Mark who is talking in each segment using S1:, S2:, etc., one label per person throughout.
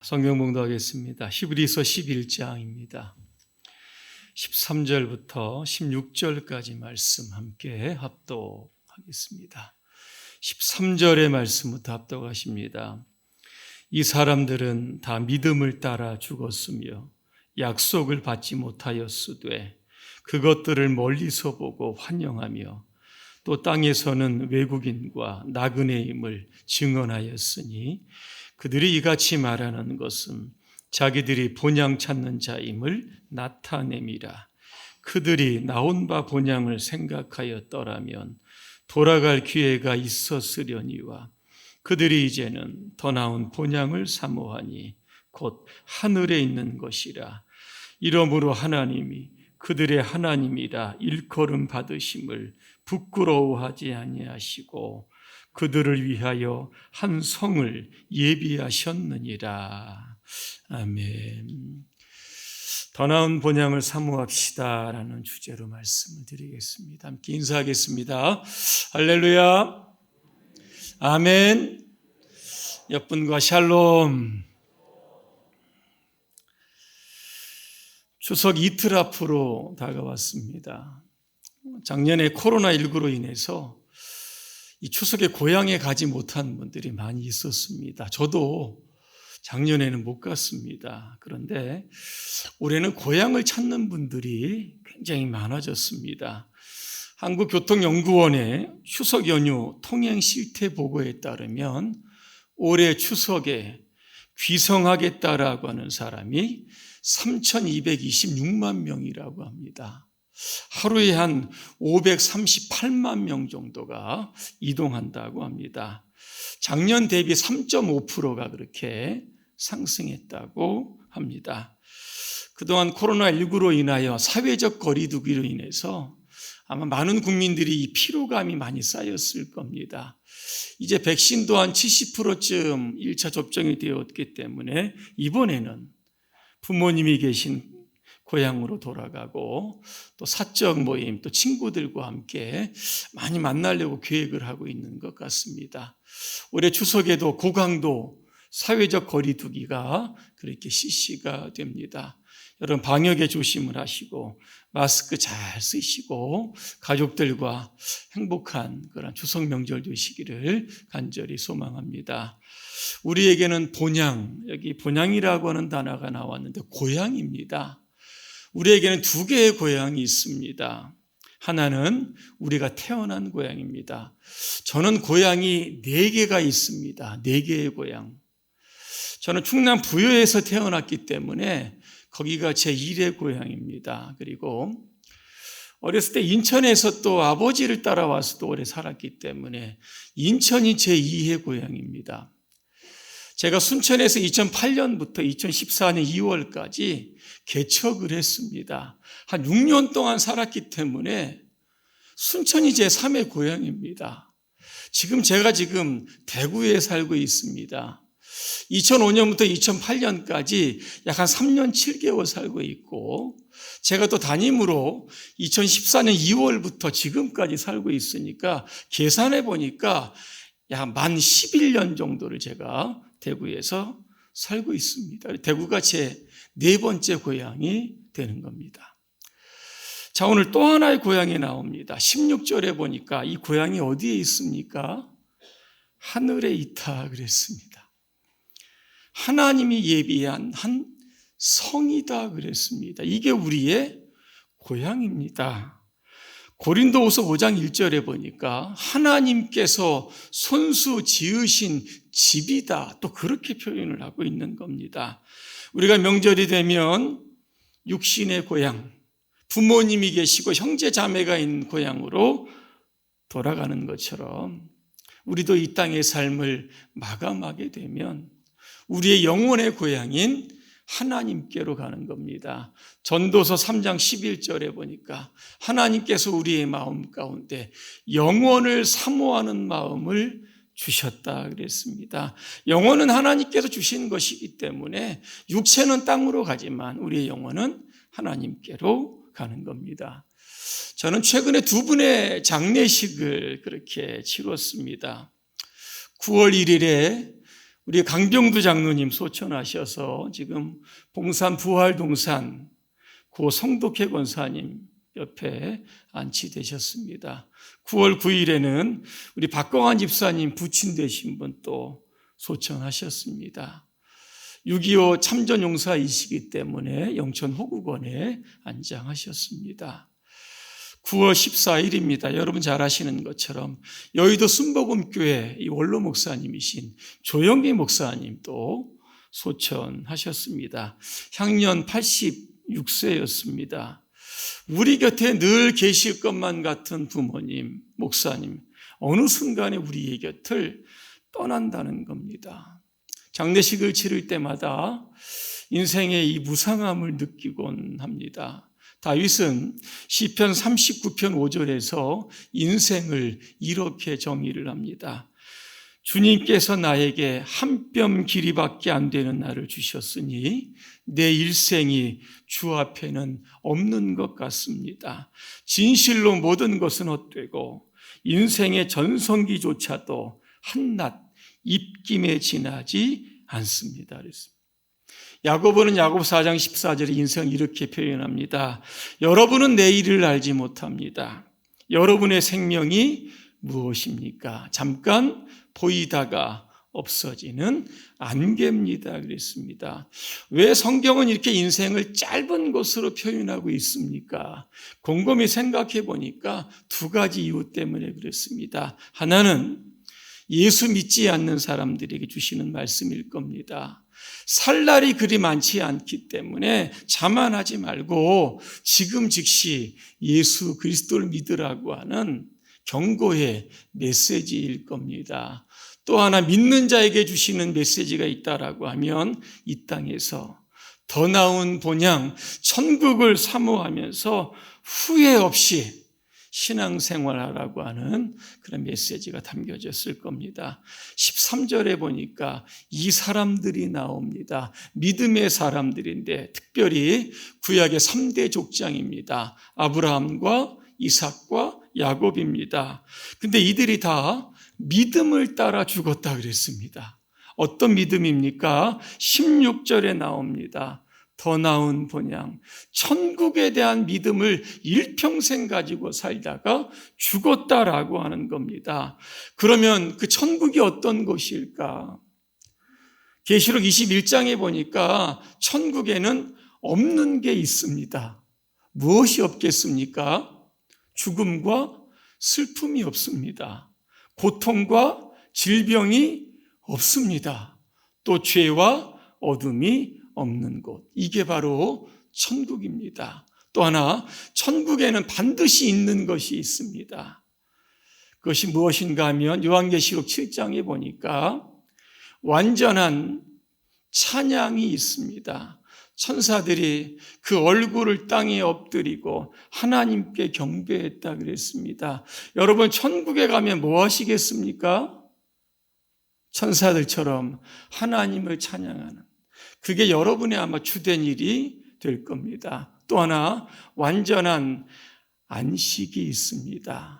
S1: 성경 봉독하겠습니다. 히브리서 11장입니다. 13절부터 16절까지 말씀 함께 합독하겠습니다. 13절의 말씀부터 합독하십니다. 이 사람들은 다 믿음을 따라 죽었으며 약속을 받지 못하였으되 그것들을 멀리서 보고 환영하며 또 땅에서는 외국인과 나그네임을 증언하였으니 그들이 이같이 말하는 것은 자기들이 본향 찾는 자임을 나타냄이라. 그들이 나온 바 본향을 생각하였더라면 돌아갈 기회가 있었으려니와 그들이 이제는 더 나은 본향을 사모하니 곧 하늘에 있는 것이라. 이러므로 하나님이 그들의 하나님이라 일컬음 받으심을 부끄러워하지 아니하시고 그들을 위하여 한 성을 예비하셨느니라. 아멘. 더 나은 본향을 사모합시다 라는 주제로 말씀을 드리겠습니다. 함께 인사하겠습니다. 할렐루야. 아멘. 옆분과 샬롬. 추석 이틀 앞으로 다가왔습니다. 작년에 코로나19로 인해서 이 추석에 고향에 가지 못한 분들이 많이 있었습니다. 저도 작년에는 못 갔습니다. 그런데 올해는 고향을 찾는 분들이 굉장히 많아졌습니다. 한국교통연구원의 추석 연휴 통행 실태 보고에 따르면 올해 추석에 귀성하겠다라고 하는 사람이 3,226만 명이라고 합니다. 하루에 한 538만 명 정도가 이동한다고 합니다. 작년 대비 3.5%가 그렇게 상승했다고 합니다. 그동안 코로나19로 인하여 사회적 거리두기로 인해서 아마 많은 국민들이 이 피로감이 많이 쌓였을 겁니다. 이제 백신도 한 70%쯤 1차 접종이 되었기 때문에 이번에는 부모님이 계신 고향으로 돌아가고 또 사적 모임, 또 친구들과 함께 많이 만나려고 계획을 하고 있는 것 같습니다. 올해 추석에도 고강도 사회적 거리두기가 그렇게 실시가 됩니다. 여러분 방역에 조심을 하시고 마스크 잘 쓰시고 가족들과 행복한 그런 추석 명절 되시기를 간절히 소망합니다. 우리에게는 본향, 여기 본향이라고 하는 단어가 나왔는데 고향입니다. 우리에게는 두 개의 고향이 있습니다. 하나는 우리가 태어난 고향입니다. 저는 고향이 4개가 있습니다. 4개의 고향. 저는 충남 부여에서 태어났기 때문에 거기가 제 1의 고향입니다. 그리고 어렸을 때 인천에서 또 아버지를 따라와서 또 오래 살았기 때문에 인천이 제 2의 고향입니다. 제가 순천에서 2008년부터 2014년 2월까지 개척을 했습니다. 한 6년 동안 살았기 때문에 순천이 제 3의 고향입니다. 제가 지금 대구에 살고 있습니다. 2005년부터 2008년까지 약 한 3년 7개월 살고 있고 제가 또 담임으로 2014년 2월부터 지금까지 살고 있으니까 계산해 보니까 약 만 11년 정도를 제가 대구에서 살고 있습니다. 대구가 제 4번째 고향이 되는 겁니다. 자, 오늘 또 하나의 고향이 나옵니다. 16절에 보니까 이 고향이 어디에 있습니까? 하늘에 있다 그랬습니다. 하나님이 예비한 한 성이다 그랬습니다. 이게 우리의 고향입니다. 고린도후서 5장 1절에 보니까 하나님께서 손수 지으신 집이다. 또 그렇게 표현을 하고 있는 겁니다. 우리가 명절이 되면 육신의 고향, 부모님이 계시고 형제 자매가 있는 고향으로 돌아가는 것처럼 우리도 이 땅의 삶을 마감하게 되면 우리의 영혼의 고향인 하나님께로 가는 겁니다. 전도서 3장 11절에 보니까 하나님께서 우리의 마음 가운데 영원을 사모하는 마음을 주셨다 그랬습니다. 영혼은 하나님께서 주신 것이기 때문에 육체는 땅으로 가지만 우리의 영혼은 하나님께로 가는 겁니다. 저는 최근에 2분의 장례식을 그렇게 치렀습니다. 9월 1일에 우리 강병두 장로님 소천하셔서 지금 봉산 부활동산 고 성독회 권사님 옆에 안치되셨습니다. 9월 9일에는 우리 박광환 집사님 부친 되신 분 또 소천하셨습니다. 6.25 참전용사이시기 때문에 영천 호국원에 안장하셨습니다. 9월 14일입니다. 여러분 잘 아시는 것처럼 여의도 순복음교회 이 원로 목사님이신 조영기 목사님도 소천하셨습니다. 향년 86세였습니다. 우리 곁에 늘 계실 것만 같은 부모님, 목사님, 어느 순간에 우리의 곁을 떠난다는 겁니다. 장례식을 치를 때마다 인생의 이 무상함을 느끼곤 합니다. 다윗은 시편 39편 5절에서 인생을 이렇게 정의를 합니다. 주님께서 나에게 한 뼘 길이밖에 안 되는 날을 주셨으니 내 일생이 주 앞에는 없는 것 같습니다. 진실로 모든 것은 헛되고 인생의 전성기조차도 한낱 입김에 지나지 않습니다. 그랬습니다. 야고보는 야고보 4장 14절에 인생을 이렇게 표현합니다. 여러분은 내일을 알지 못합니다. 여러분의 생명이 무엇입니까? 잠깐 보이다가 없어지는 안개입니다. 그랬습니다. 왜 성경은 이렇게 인생을 짧은 것으로 표현하고 있습니까? 곰곰이 생각해 보니까 두 가지 이유 때문에 그렇습니다. 하나는 예수 믿지 않는 사람들에게 주시는 말씀일 겁니다. 살 날이 그리 많지 않기 때문에 자만하지 말고 지금 즉시 예수 그리스도를 믿으라고 하는 경고의 메시지일 겁니다. 또 하나 믿는 자에게 주시는 메시지가 있다라고 하면 이 땅에서 더 나은 본향 천국을 사모하면서 후회 없이 신앙생활하라고 하는 그런 메시지가 담겨졌을 겁니다. 13절에 보니까 이 사람들이 나옵니다. 믿음의 사람들인데 특별히 구약의 3대 족장입니다. 아브라함과 이삭과 야곱입니다. 근데 이들이 다 믿음을 따라 죽었다 그랬습니다. 어떤 믿음입니까? 16절에 나옵니다. 더 나은 본향, 천국에 대한 믿음을 일평생 가지고 살다가 죽었다라고 하는 겁니다. 그러면 그 천국이 어떤 곳일까? 계시록 21장에 보니까 천국에는 없는 게 있습니다. 무엇이 없겠습니까? 죽음과 슬픔이 없습니다. 고통과 질병이 없습니다. 또 죄와 어둠이 없는 곳. 이게 바로 천국입니다. 또 하나, 천국에는 반드시 있는 것이 있습니다. 그것이 무엇인가 하면 요한계시록 7장에 보니까 완전한 찬양이 있습니다. 천사들이 그 얼굴을 땅에 엎드리고 하나님께 경배했다 그랬습니다. 여러분, 천국에 가면 뭐 하시겠습니까? 천사들처럼 하나님을 찬양하는, 그게 여러분의 아마 주된 일이 될 겁니다. 또 하나, 완전한 안식이 있습니다.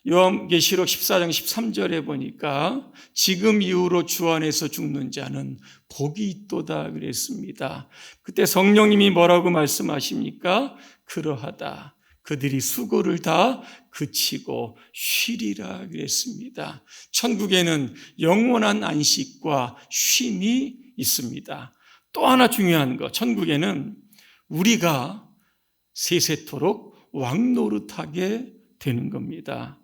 S1: 요한계시록 14장 13절에 보니까 지금 이후로 주 안에서 죽는 자는 복이 있도다 그랬습니다. 그때 성령님이 뭐라고 말씀하십니까? 그러하다. 그들이 수고를 다 그치고 쉬리라 그랬습니다. 천국에는 영원한 안식과 쉼이 있습니다. 또 하나 중요한 것, 천국에는 우리가 세세토록 왕노릇하게 되는 겁니다.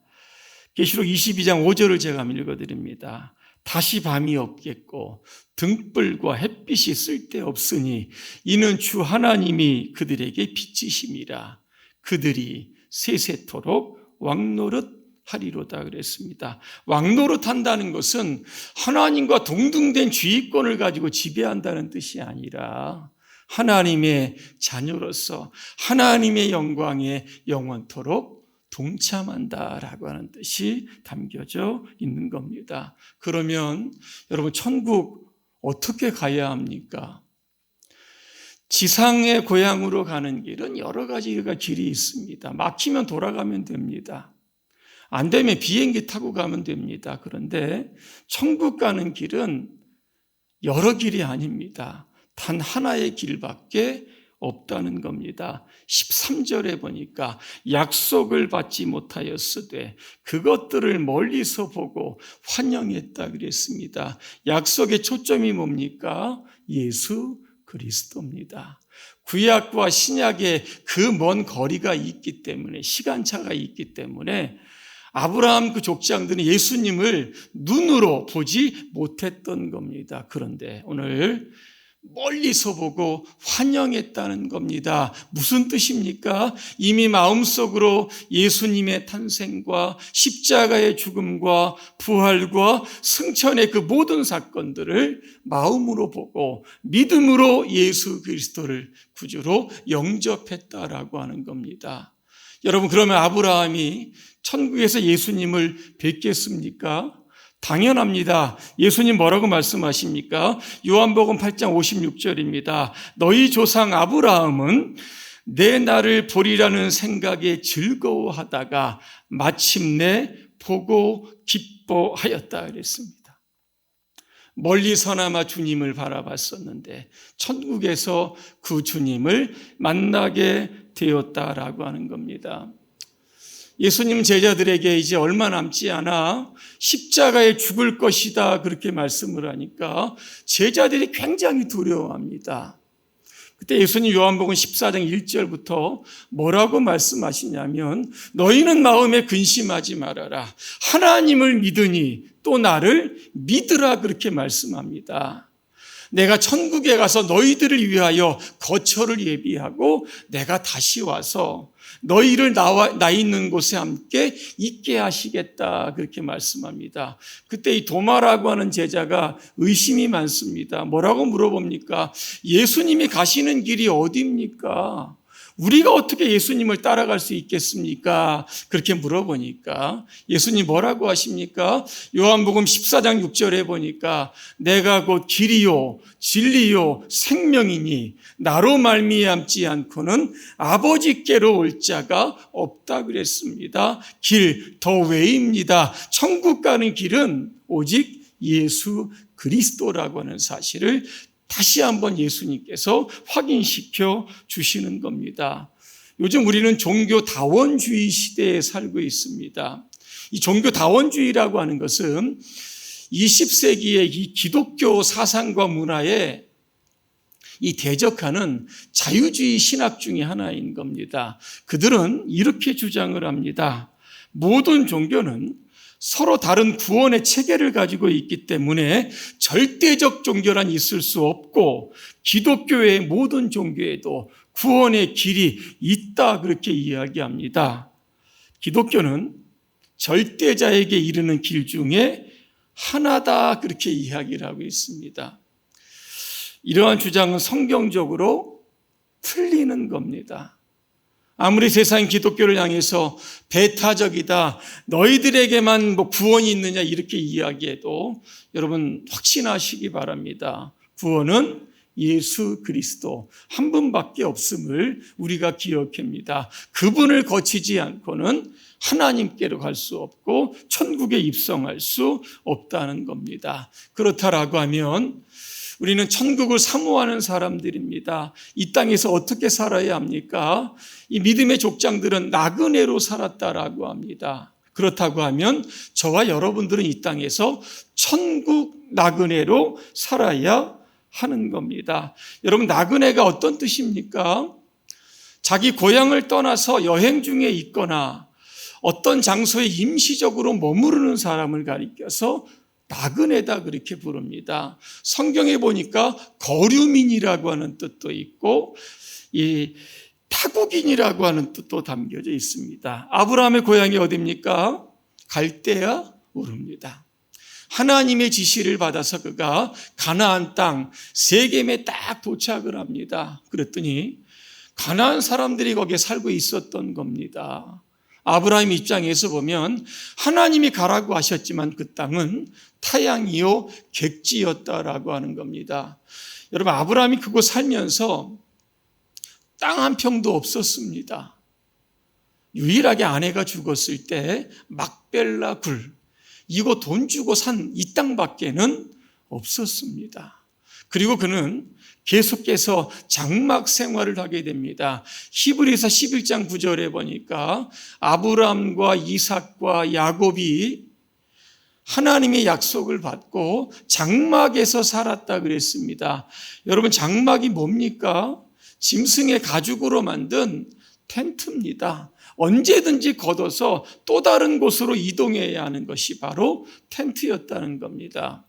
S1: 계시록 22장 5절을 제가 한번 읽어드립니다. 다시 밤이 없겠고 등불과 햇빛이 쓸데없으니 이는 주 하나님이 그들에게 빛이심이라. 그들이 세세토록 왕노릇 하리로다 그랬습니다. 왕노릇한다는 것은 하나님과 동등된 지휘권을 가지고 지배한다는 뜻이 아니라 하나님의 자녀로서 하나님의 영광에 영원토록 동참한다라고 하는 뜻이 담겨져 있는 겁니다. 그러면 여러분, 천국 어떻게 가야 합니까? 지상의 고향으로 가는 길은 여러 가지가 길이 있습니다. 막히면 돌아가면 됩니다. 안 되면 비행기 타고 가면 됩니다. 그런데 천국 가는 길은 여러 길이 아닙니다. 단 하나의 길밖에 없다는 겁니다. 13절에 보니까 약속을 받지 못하였으되 그것들을 멀리서 보고 환영했다 그랬습니다. 약속의 초점이 뭡니까? 예수 그리스도입니다. 구약과 신약의 그 먼 거리가 있기 때문에, 시간차가 있기 때문에 아브라함 그 족장들은 예수님을 눈으로 보지 못했던 겁니다. 그런데 오늘 멀리서 보고 환영했다는 겁니다. 무슨 뜻입니까? 이미 마음속으로 예수님의 탄생과 십자가의 죽음과 부활과 승천의 그 모든 사건들을 마음으로 보고 믿음으로 예수 그리스도를 구주로 영접했다라고 하는 겁니다. 여러분, 그러면 아브라함이 천국에서 예수님을 뵙겠습니까? 당연합니다. 예수님 뭐라고 말씀하십니까? 요한복음 8장 56절입니다. 너희 조상 아브라함은 내 날을 보리라는 생각에 즐거워하다가 마침내 보고 기뻐하였다 그랬습니다. 멀리서나마 주님을 바라봤었는데 천국에서 그 주님을 만나게 되었다라고 하는 겁니다. 예수님 제자들에게 이제 얼마 남지 않아 십자가에 죽을 것이다 그렇게 말씀을 하니까 제자들이 굉장히 두려워합니다. 그때 예수님 요한복음 14장 1절부터 뭐라고 말씀하시냐면 너희는 마음에 근심하지 말아라. 하나님을 믿으니 또 나를 믿으라 그렇게 말씀합니다. 내가 천국에 가서 너희들을 위하여 거처를 예비하고 내가 다시 와서 너희를 나 있는 곳에 함께 있게 하시겠다 그렇게 말씀합니다. 그때 이 도마라고 하는 제자가 의심이 많습니다. 뭐라고 물어봅니까? 예수님이 가시는 길이 어디입니까? 우리가 어떻게 예수님을 따라갈 수 있겠습니까? 그렇게 물어보니까 예수님 뭐라고 하십니까? 요한복음 14장 6절에 보니까 내가 곧 길이요 진리요 생명이니 나로 말미암지 않고는 아버지께로 올 자가 없다 그랬습니다. 길 더 외입니다. 천국 가는 길은 오직 예수 그리스도라고 하는 사실을 다시 한번 예수님께서 확인시켜 주시는 겁니다. 요즘 우리는 종교다원주의 시대에 살고 있습니다. 이 종교다원주의라고 하는 것은 20세기의 이 기독교 사상과 문화에 이 대적하는 자유주의 신학 중에 하나인 겁니다. 그들은 이렇게 주장을 합니다. 모든 종교는 서로 다른 구원의 체계를 가지고 있기 때문에 절대적 종교란 있을 수 없고 기독교의 모든 종교에도 구원의 길이 있다 그렇게 이야기합니다. 기독교는 절대자에게 이르는 길 중에 하나다 그렇게 이야기를 하고 있습니다. 이러한 주장은 성경적으로 틀리는 겁니다. 아무리 세상 기독교를 향해서 배타적이다, 너희들에게만 구원이 있느냐 이렇게 이야기해도 여러분 확신하시기 바랍니다. 구원은 예수 그리스도 한 분밖에 없음을 우리가 기억합니다. 그분을 거치지 않고는 하나님께로 갈 수 없고 천국에 입성할 수 없다는 겁니다. 그렇다라고 하면 우리는 천국을 사모하는 사람들입니다. 이 땅에서 어떻게 살아야 합니까? 이 믿음의 족장들은 나그네로 살았다라고 합니다. 그렇다고 하면 저와 여러분들은 이 땅에서 천국 나그네로 살아야 하는 겁니다. 여러분, 나그네가 어떤 뜻입니까? 자기 고향을 떠나서 여행 중에 있거나 어떤 장소에 임시적으로 머무르는 사람을 가리켜서 나그네다 그렇게 부릅니다. 성경에 보니까 거류민이라고 하는 뜻도 있고 이 타국인이라고 하는 뜻도 담겨져 있습니다. 아브라함의 고향이 어디입니까? 갈대아 우르입니다. 하나님의 지시를 받아서 그가 가나안 땅 세겜에 딱 도착을 합니다. 그랬더니 가나안 사람들이 거기에 살고 있었던 겁니다. 아브라함 입장에서 보면 하나님이 가라고 하셨지만 그 땅은 타양이요 객지였다라고 하는 겁니다. 여러분, 아브라함이 그곳 살면서 땅 한 평도 없었습니다. 유일하게 아내가 죽었을 때 막벨라 굴, 이거 돈 주고 산 이 땅밖에는 없었습니다. 그리고 그는 계속해서 장막 생활을 하게 됩니다. 히브리서 11장 9절에 보니까 아브라함과 이삭과 야곱이 하나님의 약속을 받고 장막에서 살았다 그랬습니다. 여러분, 장막이 뭡니까? 짐승의 가죽으로 만든 텐트입니다. 언제든지 걷어서 또 다른 곳으로 이동해야 하는 것이 바로 텐트였다는 겁니다.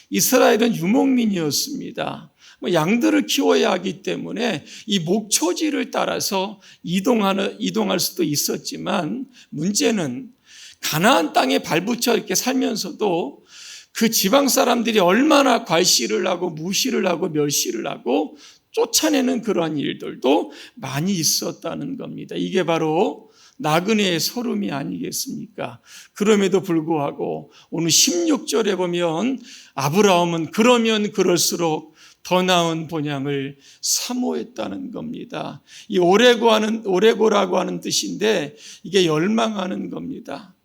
S1: 이스라엘은 유목민이었습니다. 양들을 키워야 하기 때문에 이 목초지를 따라서 이동할 수도 있었지만, 문제는 가나안 땅에 발붙여 이렇게 살면서도 그 지방 사람들이 얼마나 괄시를 하고 무시를 하고 멸시를 하고 쫓아내는 그러한 일들도 많이 있었다는 겁니다. 이게 바로 나그네의 서름이 아니겠습니까? 그럼에도 불구하고 오늘 16절에 보면 아브라함은 그러면 그럴수록 더 나은 본향을 사모했다는 겁니다. 이 오레고라고 하는 뜻인데 이게 열망하는 겁니다.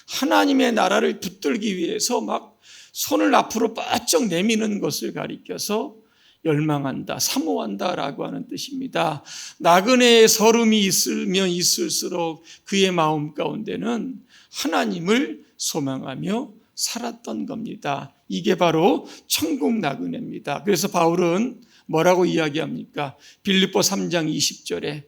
S1: 하나님의 나라를 붙들기 위해서 막 손을 앞으로 바짝 내미는 것을 가리켜서 열망한다, 사모한다라고 하는 뜻입니다. 나그네의 서름이 있으면 있을수록 그의 마음 가운데는 하나님을 소망하며 살았던 겁니다. 이게 바로 천국 나그네입니다. 그래서 바울은 뭐라고 이야기합니까? 빌립보 3장 20절에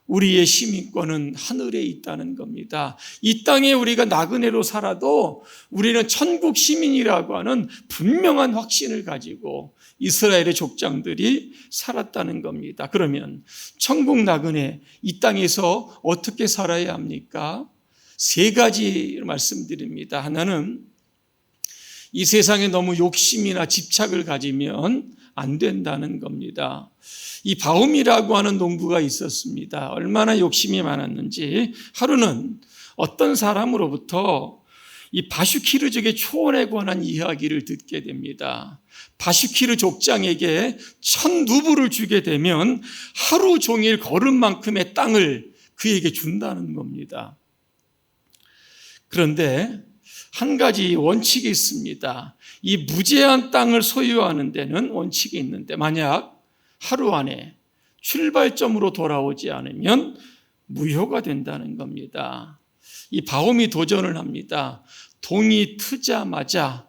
S1: 우리의 시민권은 하늘에 있다는 겁니다. 이 땅에 우리가 나그네로 살아도 우리는 천국 시민이라고 하는 분명한 확신을 가지고 이스라엘의 족장들이 살았다는 겁니다. 그러면 천국 나그네, 이 땅에서 어떻게 살아야 합니까? 세 가지 말씀드립니다. 하나는 이 세상에 너무 욕심이나 집착을 가지면 안 된다는 겁니다. 이 바움이라고 하는 농부가 있었습니다. 얼마나 욕심이 많았는지 하루는 어떤 사람으로부터 이 바슈키르족의 초원에 관한 이야기를 듣게 됩니다. 바슈키르 족장에게 1000루블을 주게 되면 하루 종일 걸은 만큼의 땅을 그에게 준다는 겁니다. 그런데 한 가지 원칙이 있습니다. 이 무제한 땅을 소유하는 데는 원칙이 있는데 만약 하루 안에 출발점으로 돌아오지 않으면 무효가 된다는 겁니다. 이 바움이 도전을 합니다. 동이 트자마자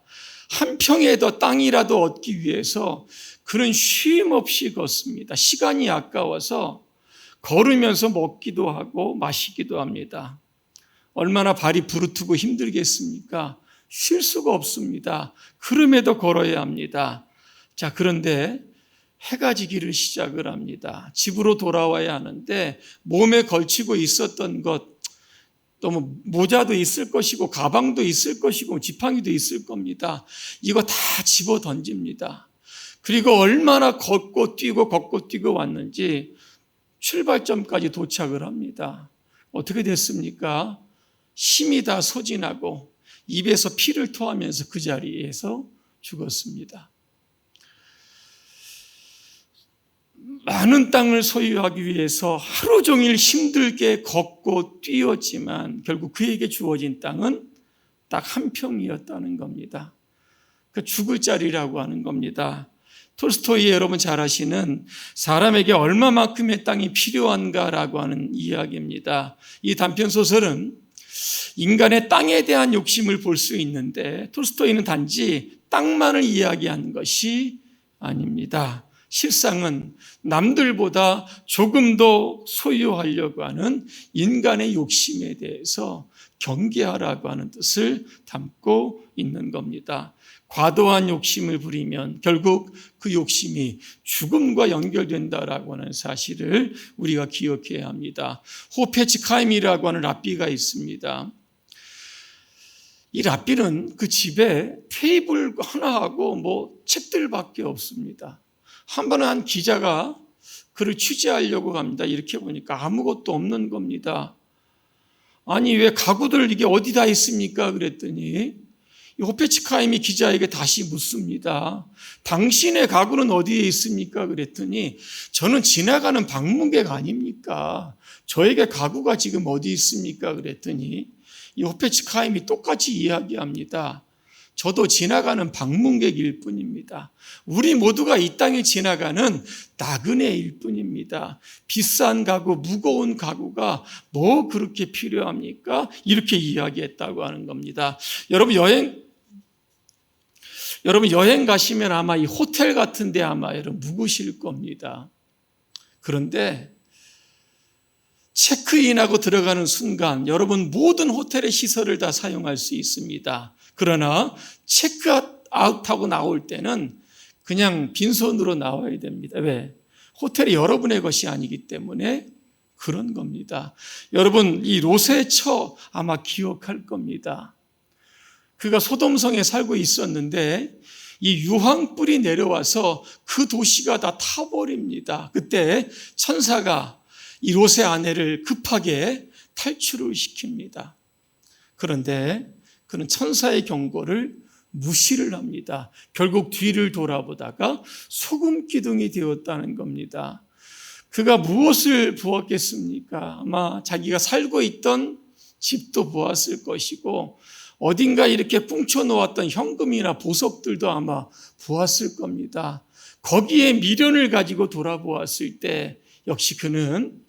S1: 한 평에 더 땅이라도 얻기 위해서 그는 쉼 없이 걷습니다. 시간이 아까워서 걸으면서 먹기도 하고 마시기도 합니다. 얼마나 발이 부르트고 힘들겠습니까? 쉴 수가 없습니다. 그럼에도 걸어야 합니다. 자, 그런데 해가 지기를 시작을 합니다. 집으로 돌아와야 하는데 몸에 걸치고 있었던 것, 또 뭐 모자도 있을 것이고 가방도 있을 것이고 지팡이도 있을 겁니다. 이거 다 집어 던집니다. 그리고 얼마나 걷고 뛰고 왔는지 출발점까지 도착을 합니다. 어떻게 됐습니까? 힘이 다 소진하고 입에서 피를 토하면서 그 자리에서 죽었습니다. 많은 땅을 소유하기 위해서 하루 종일 힘들게 걷고 뛰었지만 결국 그에게 주어진 땅은 딱 한 평이었다는 겁니다. 그 죽을 자리라고 하는 겁니다. 톨스토이 여러분 잘 아시는 사람에게 얼마만큼의 땅이 필요한가라고 하는 이야기입니다. 이 단편소설은 인간의 땅에 대한 욕심을 볼 수 있는데 톨스토이는 단지 땅만을 이야기한 것이 아닙니다. 실상은 남들보다 조금 더 소유하려고 하는 인간의 욕심에 대해서 경계하라고 하는 뜻을 담고 있는 겁니다. 과도한 욕심을 부리면 결국 그 욕심이 죽음과 연결된다라고 하는 사실을 우리가 기억해야 합니다. 호페츠카임이라고 하는 랍비가 있습니다. 이 랍비는 그 집에 테이블 하나하고 뭐 책들밖에 없습니다. 한 번은 한 기자가 그를 취재하려고 합니다. 이렇게 보니까 아무것도 없는 겁니다. 아니 왜 가구들 이게 어디다 있습니까? 그랬더니 호페츠카임이 기자에게 다시 묻습니다. 당신의 가구는 어디에 있습니까? 그랬더니 저는 지나가는 방문객 아닙니까? 저에게 가구가 지금 어디 있습니까? 그랬더니 이 호페츠카임이 똑같이 이야기합니다. 저도 지나가는 방문객일 뿐입니다. 우리 모두가 이 땅에 지나가는 나그네일 뿐입니다. 비싼 가구, 무거운 가구가 뭐 그렇게 필요합니까? 이렇게 이야기했다고 하는 겁니다. 여러분 여행 가시면 아마 이 호텔 같은 데 아마 여러분 묵으실 겁니다. 그런데 체크인하고 들어가는 순간 여러분 모든 호텔의 시설을 다 사용할 수 있습니다. 그러나 체크아웃하고 나올 때는 그냥 빈손으로 나와야 됩니다. 왜? 호텔이 여러분의 것이 아니기 때문에 그런 겁니다. 여러분 이 롯의 처 아마 기억할 겁니다. 그가 소돔성에 살고 있었는데 이 유황불이 내려와서 그 도시가 다 타버립니다. 그때 천사가 이 롯의 아내를 급하게 탈출을 시킵니다. 그런데 그는 천사의 경고를 무시를 합니다. 결국 뒤를 돌아보다가 소금 기둥이 되었다는 겁니다. 그가 무엇을 보았겠습니까? 아마 자기가 살고 있던 집도 보았을 것이고 어딘가 이렇게 뭉쳐놓았던 현금이나 보석들도 아마 보았을 겁니다. 거기에 미련을 가지고 돌아보았을 때 역시 그는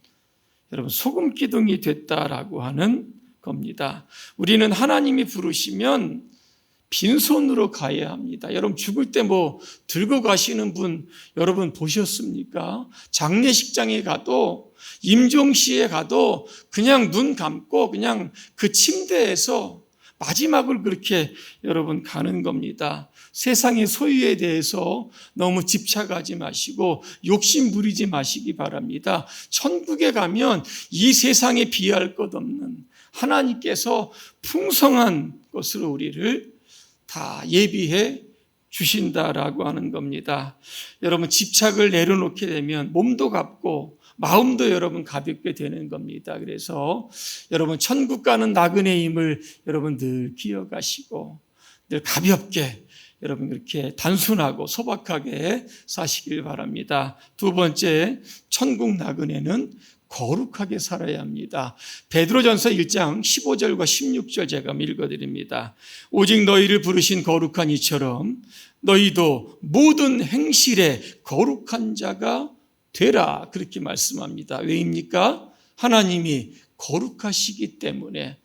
S1: 여러분 소금 기둥이 됐다라고 하는 겁니다. 우리는 하나님이 부르시면 빈손으로 가야 합니다. 여러분 죽을 때 뭐 들고 가시는 분 여러분 보셨습니까? 장례식장에 가도 임종시에 가도 그냥 눈 감고 그냥 그 침대에서 마지막을 그렇게 여러분 가는 겁니다. 세상의 소유에 대해서 너무 집착하지 마시고 욕심 부리지 마시기 바랍니다. 천국에 가면 이 세상에 비할 것 없는 하나님께서 풍성한 것으로 우리를 다 예비해 주신다라고 하는 겁니다. 여러분 집착을 내려놓게 되면 몸도 가볍고 마음도 여러분 가볍게 되는 겁니다. 그래서 여러분 천국 가는 나그네임을 여러분 늘 기억하시고 늘 가볍게 여러분 그렇게 단순하고 소박하게 사시길 바랍니다. 두 번째, 천국 나그네는 거룩하게 살아야 합니다. 베드로전서 1장 15절과 16절 제가 읽어드립니다. 오직 너희를 부르신 거룩한 이처럼 너희도 모든 행실에 거룩한 자가 되라 그렇게 말씀합니다. 왜입니까? 하나님이 거룩하시기 때문에.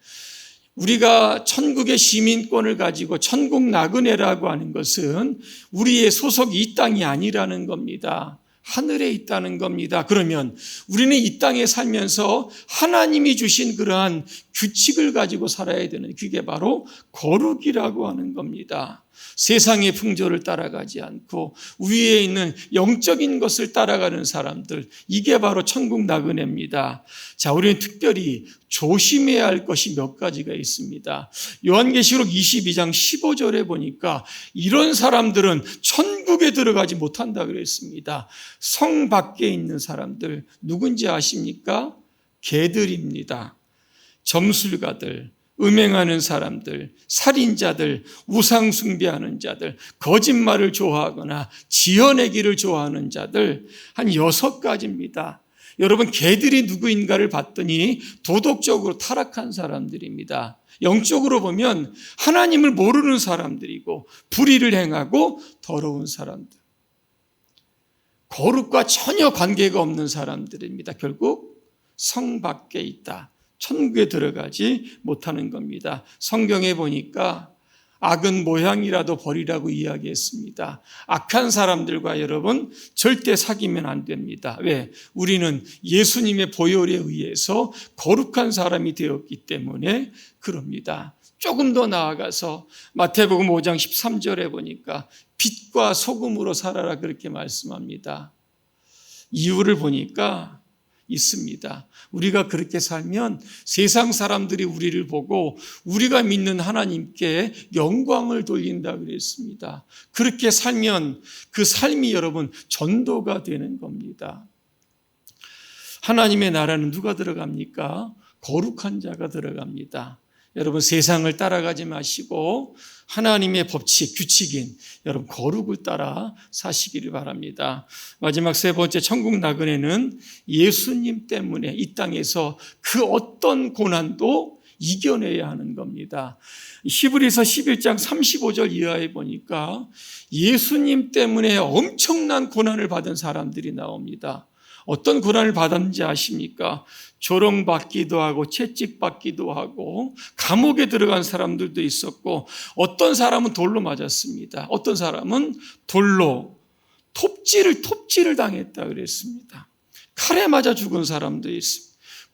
S1: 우리가 천국의 시민권을 가지고 천국 나그네라고 하는 것은 우리의 소속이 이 땅이 아니라는 겁니다. 하늘에 있다는 겁니다. 그러면 우리는 이 땅에 살면서 하나님이 주신 그러한 규칙을 가지고 살아야 되는 그게 바로 거룩이라고 하는 겁니다. 세상의 풍조를 따라가지 않고 위에 있는 영적인 것을 따라가는 사람들, 이게 바로 천국 나그네입니다. 자, 우리는 특별히 조심해야 할 것이 몇 가지가 있습니다. 요한계시록 22장 15절에 보니까 이런 사람들은 천국에 들어가지 못한다 그랬습니다. 성 밖에 있는 사람들 누군지 아십니까? 개들입니다. 점술가들, 음행하는 사람들, 살인자들, 우상 숭배하는 자들, 거짓말을 좋아하거나 지어내기를 좋아하는 자들 한 6가지입니다. 여러분 개들이 누구인가를 봤더니 도덕적으로 타락한 사람들입니다. 영적으로 보면 하나님을 모르는 사람들이고 불의를 행하고 더러운 사람들, 거룩과 전혀 관계가 없는 사람들입니다. 결국 성 밖에 있다. 천국에 들어가지 못하는 겁니다. 성경에 보니까 악은 모양이라도 버리라고 이야기했습니다. 악한 사람들과 여러분 절대 사귀면 안 됩니다. 왜? 우리는 예수님의 보혈에 의해서 거룩한 사람이 되었기 때문에 그럽니다. 조금 더 나아가서 마태복음 5장 13절에 보니까 빛과 소금으로 살아라 그렇게 말씀합니다. 이유를 보니까 있습니다. 우리가 그렇게 살면 세상 사람들이 우리를 보고 우리가 믿는 하나님께 영광을 돌린다 그랬습니다. 그렇게 살면 그 삶이 여러분 전도가 되는 겁니다. 하나님의 나라는 누가 들어갑니까? 거룩한 자가 들어갑니다. 여러분 세상을 따라가지 마시고 하나님의 법칙, 규칙인 여러분 거룩을 따라 사시기를 바랍니다. 마지막 세 번째, 천국 나그네는 예수님 때문에 이 땅에서 그 어떤 고난도 이겨내야 하는 겁니다. 히브리서 11장 35절 이하에 보니까 예수님 때문에 엄청난 고난을 받은 사람들이 나옵니다. 어떤 고난을 받았는지 아십니까? 조롱받기도 하고 채찍받기도 하고 감옥에 들어간 사람들도 있었고, 어떤 사람은 돌로 맞았습니다. 어떤 사람은 돌로 톱질을 당했다 그랬습니다. 칼에 맞아 죽은 사람도 있습니다.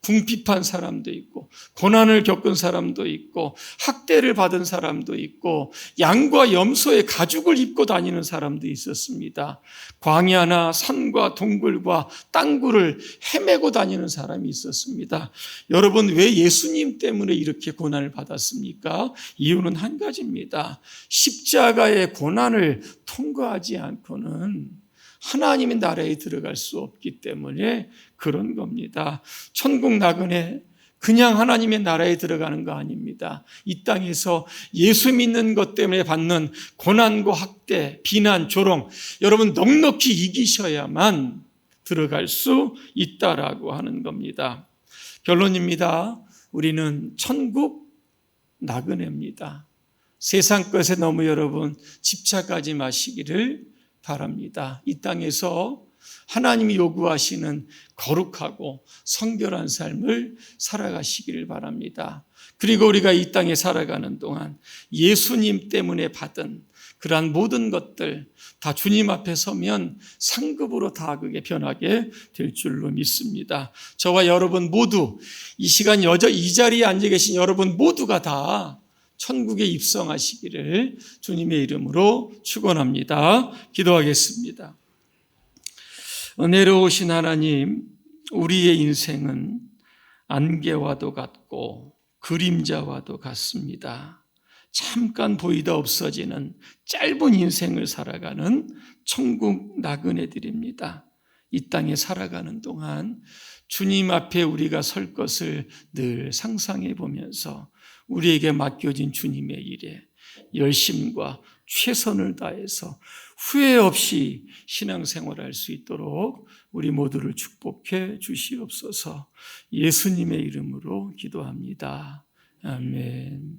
S1: 궁핍한 사람도 있고, 고난을 겪은 사람도 있고, 학대를 받은 사람도 있고, 양과 염소의 가죽을 입고 다니는 사람도 있었습니다. 광야나 산과 동굴과 땅굴을 헤매고 다니는 사람이 있었습니다. 여러분, 왜 예수님 때문에 이렇게 고난을 받았습니까? 이유는 한 가지입니다. 십자가의 고난을 통과하지 않고는 하나님의 나라에 들어갈 수 없기 때문에 그런 겁니다. 천국 나그네 그냥 하나님의 나라에 들어가는 거 아닙니다. 이 땅에서 예수 믿는 것 때문에 받는 고난과 학대, 비난, 조롱, 여러분 넉넉히 이기셔야만 들어갈 수 있다라고 하는 겁니다. 결론입니다. 우리는 천국 나그네입니다. 세상 것에 너무 여러분 집착하지 마시기를 바랍니다. 이 땅에서 하나님이 요구하시는 거룩하고 성결한 삶을 살아가시기를 바랍니다. 그리고 우리가 이 땅에 살아가는 동안 예수님 때문에 받은 그러한 모든 것들 다 주님 앞에 서면 상급으로 다 그게 변하게 될 줄로 믿습니다. 저와 여러분 모두 이 시간 이 자리에 앉아 계신 여러분 모두가 다 천국에 입성하시기를 주님의 이름으로 축원합니다. 기도하겠습니다. 은혜로우신 하나님, 우리의 인생은 안개와도 같고 그림자와도 같습니다. 잠깐 보이다 없어지는 짧은 인생을 살아가는 천국 나그네들입니다. 이 땅에 살아가는 동안 주님 앞에 우리가 설 것을 늘 상상해 보면서 우리에게 맡겨진 주님의 일에 열심과 최선을 다해서 후회 없이 신앙생활할 수 있도록 우리 모두를 축복해 주시옵소서. 예수님의 이름으로 기도합니다. 아멘.